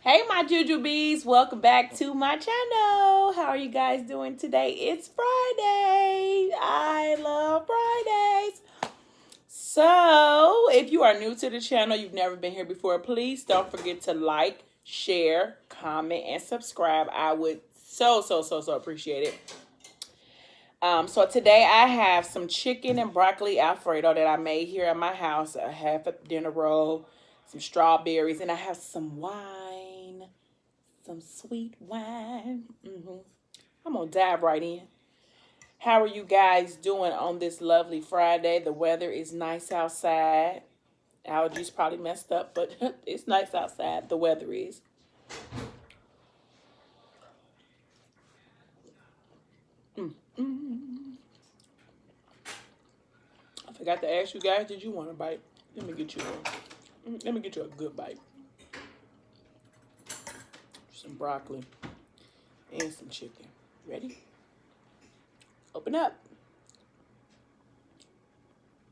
Hey, my Jujubes, welcome back to my channel. How are you guys doing today? It's Friday. I love Fridays. So, if you are new to the channel, you've never been here before, please don't forget to like, share, comment, and subscribe. I would so appreciate it. So today I have some chicken and broccoli Alfredo that I made here at my house. I have a dinner roll, some strawberries, and I have some wine, some sweet wine. I'm gonna dive right in. How are you guys doing on this lovely Friday? The weather is nice outside. Allergies probably messed up, but it's nice outside. The weather is. I forgot to ask you guys, did you want a bite? Let me get you one. Let me get you a good bite. Some broccoli and some chicken. Ready? Open up.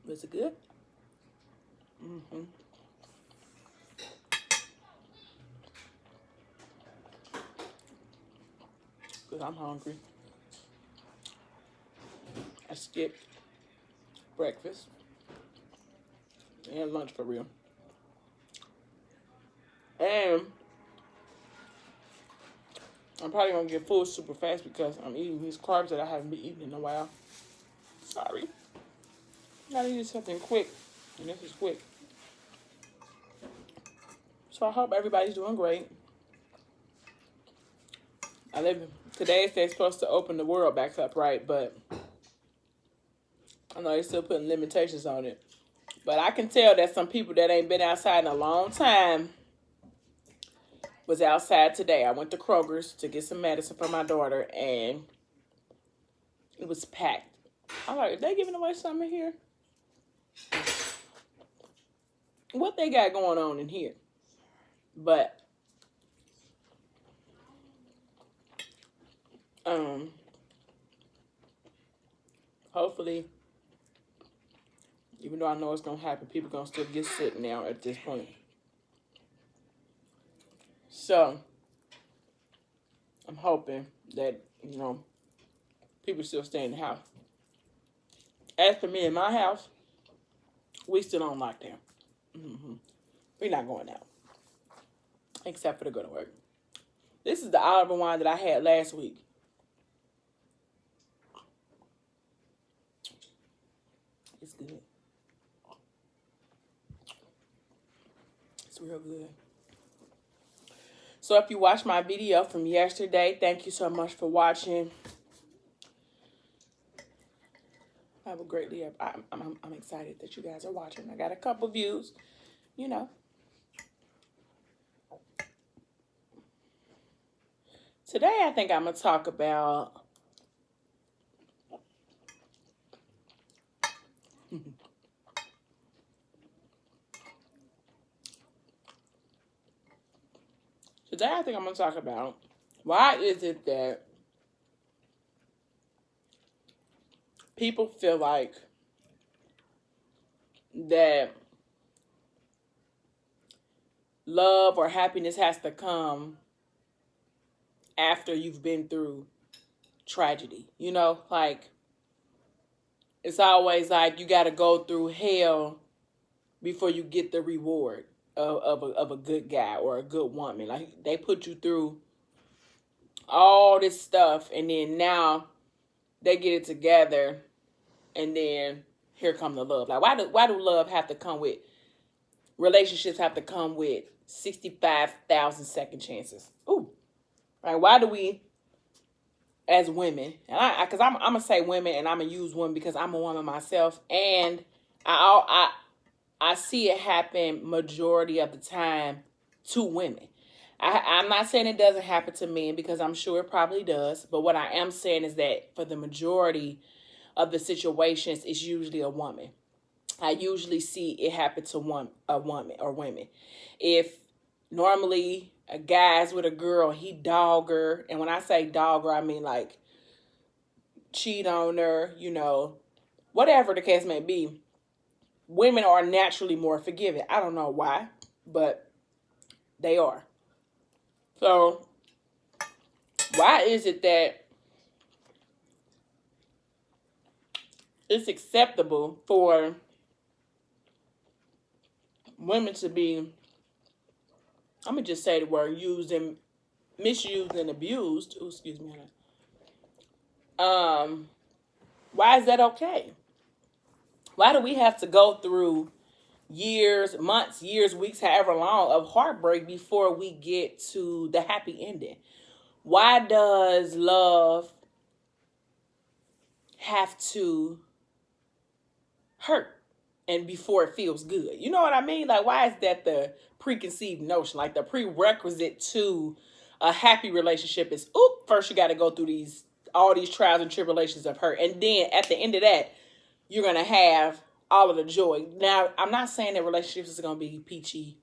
Was it good? Because I'm hungry. I skipped breakfast and lunch for real. And I'm probably going to get full super fast because I'm eating these carbs that I haven't been eating in a while. Sorry. I needed something quick, and this is quick. So I hope everybody's doing great. Today they're supposed to open the world back up, right? But I know they're still putting limitations on it. But I can tell that some people that ain't been outside in a long time was outside today. I went to Kroger's to get some medicine for my daughter, and it was packed. I'm like, are they giving away something here? What they got going on in here? But hopefully, even though I know it's gonna happen, people gonna still get sick now at this point. So I'm hoping that people still stay in the house. As for me in my house, we still on lockdown. We're not going out, except for to go to work. This is the olive wine that I had last week. It's good. It's real good. So if you watched my video from yesterday, thank you so much for watching. I will greatly. I'm excited that you guys are watching. I got a couple views, Today I think I'm gonna talk about why is it that people feel like that love or happiness has to come after you've been through tragedy. Like it's always like you got to go through hell before you get the reward of a good guy or a good woman. Like they put you through all this stuff, and then now they get it together, and then here come the love. Like why do love have to come with relationships have to come with 65,000 second chances? Ooh, right? Why do we, as women, and because I'm gonna say women, and I'm gonna use women because I'm a woman myself, and I see it happen majority of the time to women. I'm not saying it doesn't happen to men because I'm sure it probably does. But what I am saying is that for the majority of the situations, it's usually a woman. I usually see it happen to a woman or women. If normally a guy's with a girl, he dog her. And when I say dog her, I mean like cheat on her, whatever the case may be. Women are naturally more forgiving. I don't know why, but they are. So why is it that it's acceptable for women to be, I'm going to just say the word, used and misused and abused? Ooh, excuse me. Why is that okay? Why do we have to go through years, months, years, weeks, however long of heartbreak before we get to the happy ending? Why does love have to hurt and before it feels good? You know what I mean? Like, why is that the preconceived notion? Like, the prerequisite to a happy relationship is, first you got to go through all these trials and tribulations of hurt, and then at the end of that, you're gonna have all of the joy. Now, I'm not saying that relationships are gonna be peachy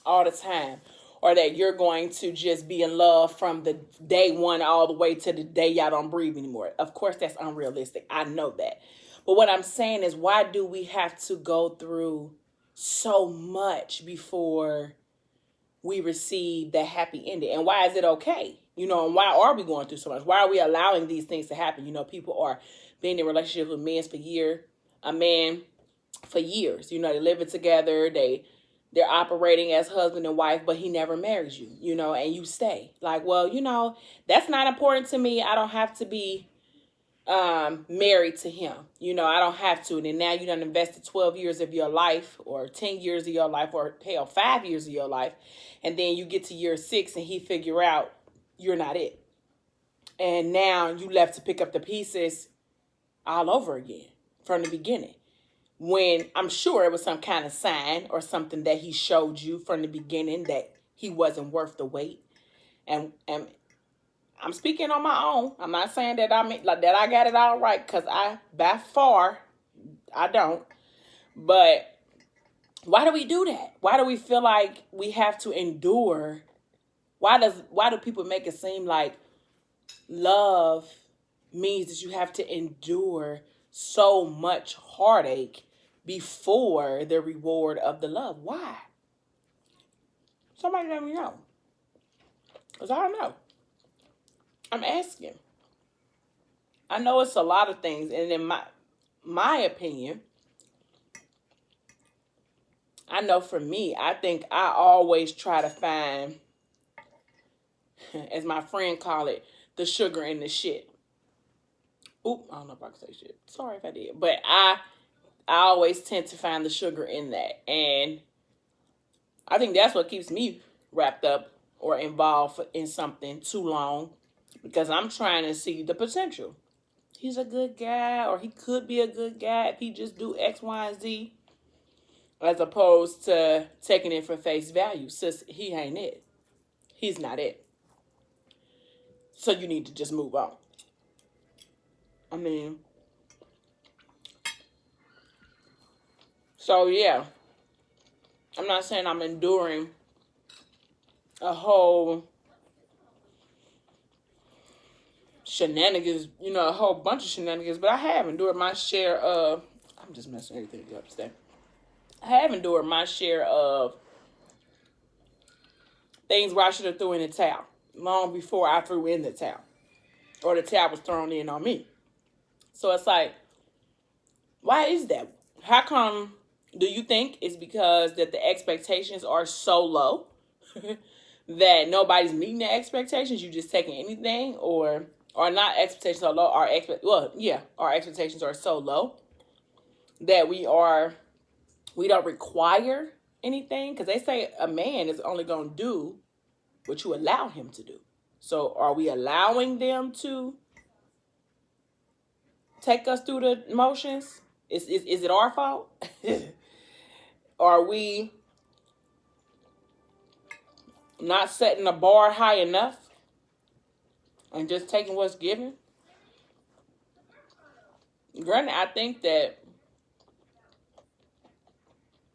all the time, or that you're going to just be in love from the day one all the way to the day y'all don't breathe anymore. Of course, that's unrealistic. I know that. But what I'm saying is, why do we have to go through so much before we receive that happy ending? And why is it okay? And why are we going through so much? Why are we allowing these things to happen? People are being in relationships with men for years, a man for years. They're living together. They're operating as husband and wife, but he never marries you, and you stay. Like, well, that's not important to me. I don't have to be married to him. I don't have to. And then now you done invested 12 years of your life, or 10 years of your life, or hell, 5 years of your life. And then you get to year 6 and he figure out you're not it. And now you left to pick up the pieces all over again from the beginning. When I'm sure it was some kind of sign or something that he showed you from the beginning that he wasn't worth the wait. And I'm speaking on my own. I'm not saying that that I got it all right, because by far I don't. But why do we do that? Why do we feel like we have to endure? Why do people make it seem like love means that you have to endure so much heartache before the reward of the love? Why? Somebody let me know. Because I don't know. I'm asking. I know it's a lot of things. And in my opinion, I know for me, I think I always try to find, as my friend call it, the sugar in the shit. Oop, I don't know if I can say shit. Sorry if I did. But I always tend to find the sugar in that. And I think that's what keeps me wrapped up or involved in something too long, because I'm trying to see the potential. He's a good guy, or he could be a good guy if he just do X, Y, and Z, as opposed to taking it for face value. Sis, he ain't it. He's not it. So you need to just move on. I mean, so yeah. I'm not saying I'm enduring a whole shenanigans, a whole bunch of shenanigans, but I have endured my share of, I'm just messing everything up today. I have endured my share of things where I should have threw in the towel long before I threw in the towel, or the towel was thrown in on me. So it's like, why is that? How come? Do you think it's because that the expectations are so low that nobody's meeting the expectations? You just taking anything, or not expectations are low? Our expectations are so low that we don't require anything, because they say a man is only going to do what you allow him to do. So are we allowing them to take us through the motions? Is it our fault? Are we not setting the bar high enough and just taking what's given? Granted, I think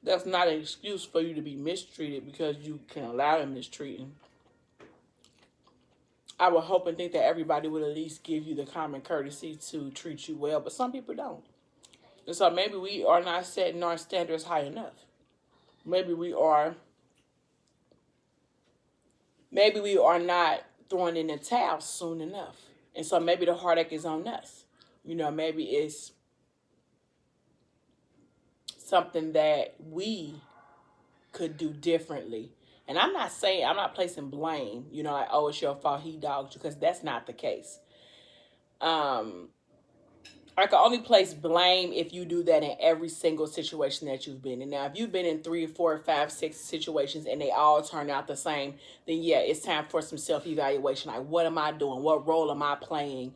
that's not an excuse for you to be mistreated, because you can allow them mistreating. I would hope and think that everybody would at least give you the common courtesy to treat you well, but some people don't. And so maybe we are not setting our standards high enough. Maybe we are maybe we are not throwing in the towel soon enough. And so maybe the heartache is on us. Maybe it's something that we could do differently. And I'm not placing blame, like, oh, it's your fault he dogged you, because that's not the case. I can only place blame if you do that in every single situation that you've been in. Now, if you've been in 3, 4, 5, 6 situations and they all turn out the same, then yeah, it's time for some self-evaluation. Like, what am I doing? What role am I playing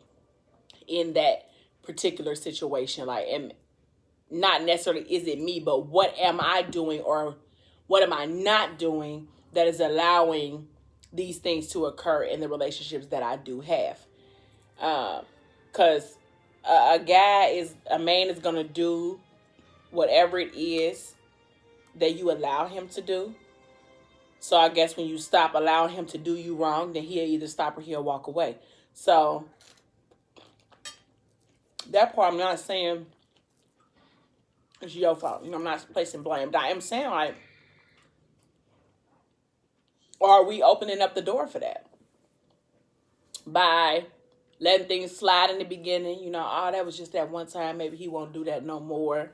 in that particular situation? Like, and not necessarily is it me, but what am I doing or what am I not doing that is allowing these things to occur in the relationships that I do have? Because a man is going to do whatever it is that you allow him to do. So I guess when you stop allowing him to do you wrong, then he'll either stop or he'll walk away. So that part, I'm not saying it's your fault. I'm not placing blame. But I am saying, like, are we opening up the door for that? By letting things slide in the beginning, oh, that was just that one time. Maybe he won't do that no more.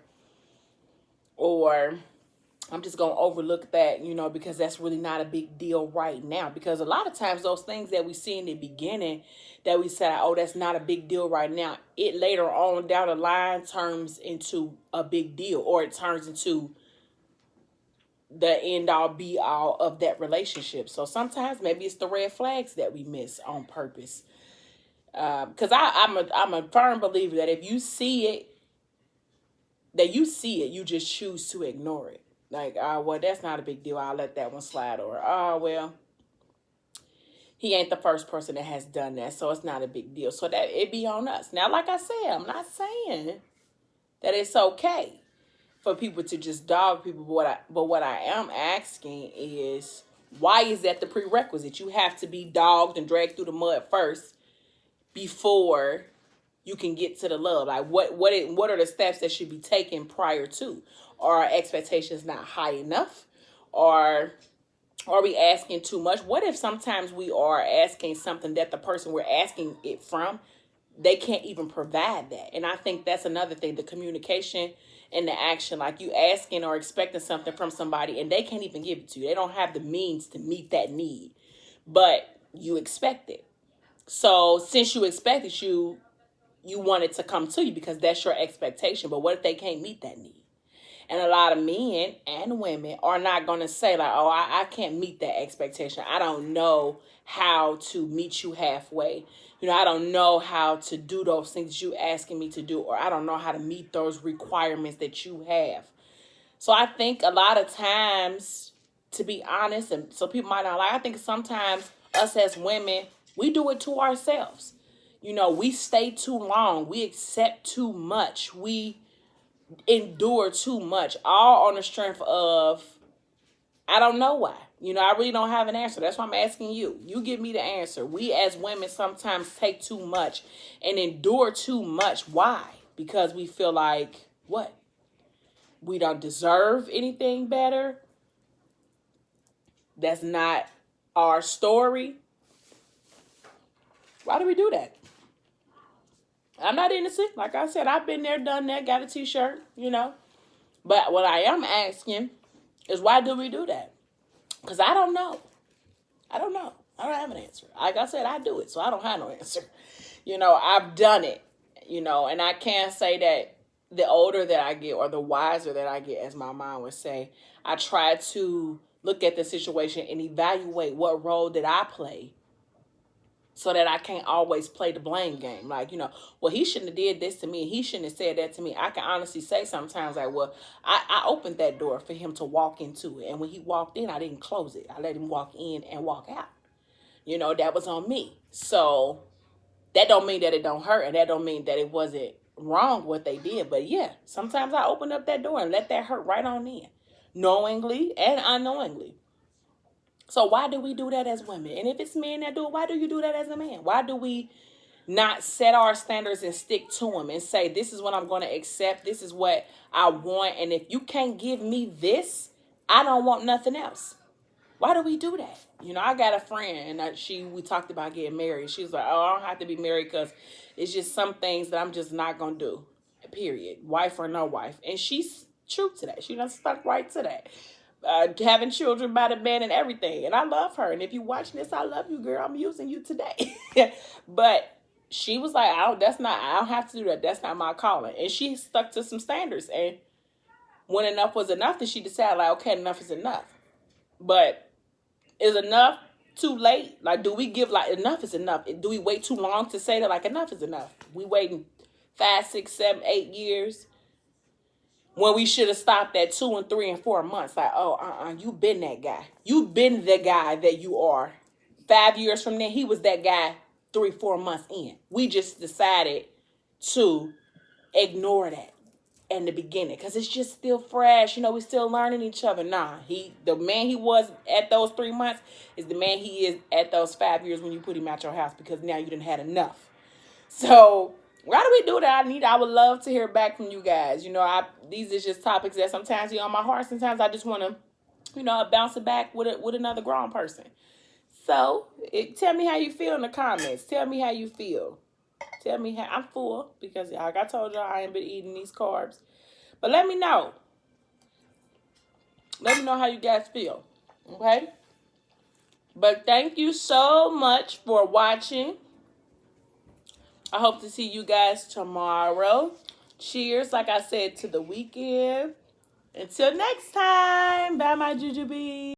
Or I'm just going to overlook that, because that's really not a big deal right now. Because a lot of times those things that we see in the beginning that we say, oh, that's not a big deal right now, it later on down the line turns into a big deal, or it turns into the end all be all of that relationship. So sometimes maybe it's the red flags that we miss on purpose. Because I'm a firm believer that if you see it, you just choose to ignore it. Like, well, that's not a big deal. I'll let that one slide. Or, oh, well, he ain't the first person that has done that, so it's not a big deal. So that it be on us. Now, like I said, I'm not saying that it's okay for people to just dog people. But what I am asking is, why is that the prerequisite? You have to be dogged and dragged through the mud first before you can get to the love. Like, what are the steps that should be taken prior to? Are our expectations not high enough? Or are we asking too much? What if sometimes we are asking something that the person we're asking it from, they can't even provide that? And I think that's another thing, the communication and the action. Like, you asking or expecting something from somebody and they can't even give it to you. They don't have the means to meet that need, but you expect it. So since you expect it, you want it to come to you because that's your expectation. But what if they can't meet that need? And a lot of men and women are not going to say, like, oh, I can't meet that expectation. I don't know how to meet you halfway. I don't know how to do those things you asking me to do, or I don't know how to meet those requirements that you have. So I think a lot of times, to be honest, and so people might not like, I think sometimes us as women, we do it to ourselves. We stay too long. We accept too much. We endure too much, all on the strength of, I don't know why. I really don't have an answer. That's why I'm asking you. You give me the answer. We as women sometimes take too much and endure too much. Why? Because we feel like, what? We don't deserve anything better. That's not our story. Why do we do that? I'm not innocent. Like I said, I've been there, done that, got a t-shirt, But what I am asking is, why do we do that? Because I don't know. I don't have an answer. Like I said, I do it, so I don't have no answer. I've done it, and I can't say that the older that I get or the wiser that I get, as my mom would say, I try to look at the situation and evaluate what role did I play, so that I can't always play the blame game. Like, well, he shouldn't have did this to me. He shouldn't have said that to me. I can honestly say sometimes, like, well, I opened that door for him to walk into it. And when he walked in, I didn't close it. I let him walk in and walk out. That was on me. So that don't mean that it don't hurt. And that don't mean that it wasn't wrong what they did. But yeah, sometimes I open up that door and let that hurt right on in. Knowingly and unknowingly. So why do we do that as women? And if it's men that do it, why do you do that as a man? Why do we not set our standards and stick to them and say, this is what I'm going to accept. This is what I want. And if you can't give me this, I don't want nothing else. Why do we do that? I got a friend, and we talked about getting married. She was like, oh, I don't have to be married because it's just some things that I'm just not going to do, period, wife or no wife. And she's true to that. She done stuck right to that. Having children by the man and everything. And I love her. And if you watching this, I love you, girl. I'm using you today. But she was like, I don't have to do that. That's not my calling. And she stuck to some standards. And when enough was enough, then she decided, like, okay, enough is enough. But is enough too late? Like, do we give, like, enough is enough? Do we wait too long to say that, like, enough is enough? We waiting 5, 6, 7, 8 years when we should have stopped at 2 and 3 and 4 months. Like, oh, you been that guy. You been the guy that you are. 5 years from then, he was that guy 3, 4 months in. We just decided to ignore that in the beginning because it's just still fresh. We still learning each other. Nah, the man he was at those 3 months is the man he is at those 5 years when you put him out your house, because now you done had enough. So why do we do that? I would love to hear back from you guys. These is just topics that sometimes are on my heart. Sometimes I just want to, bounce it back with another grown person. So tell me how you feel in the comments. Tell me how you feel. Tell me how. I'm full because, like I told y'all, I ain't been eating these carbs. But let me know. Let me know how you guys feel. Okay? But thank you so much for watching. I hope to see you guys tomorrow. Cheers, like I said, to the weekend. Until next time. Bye, my jujubee.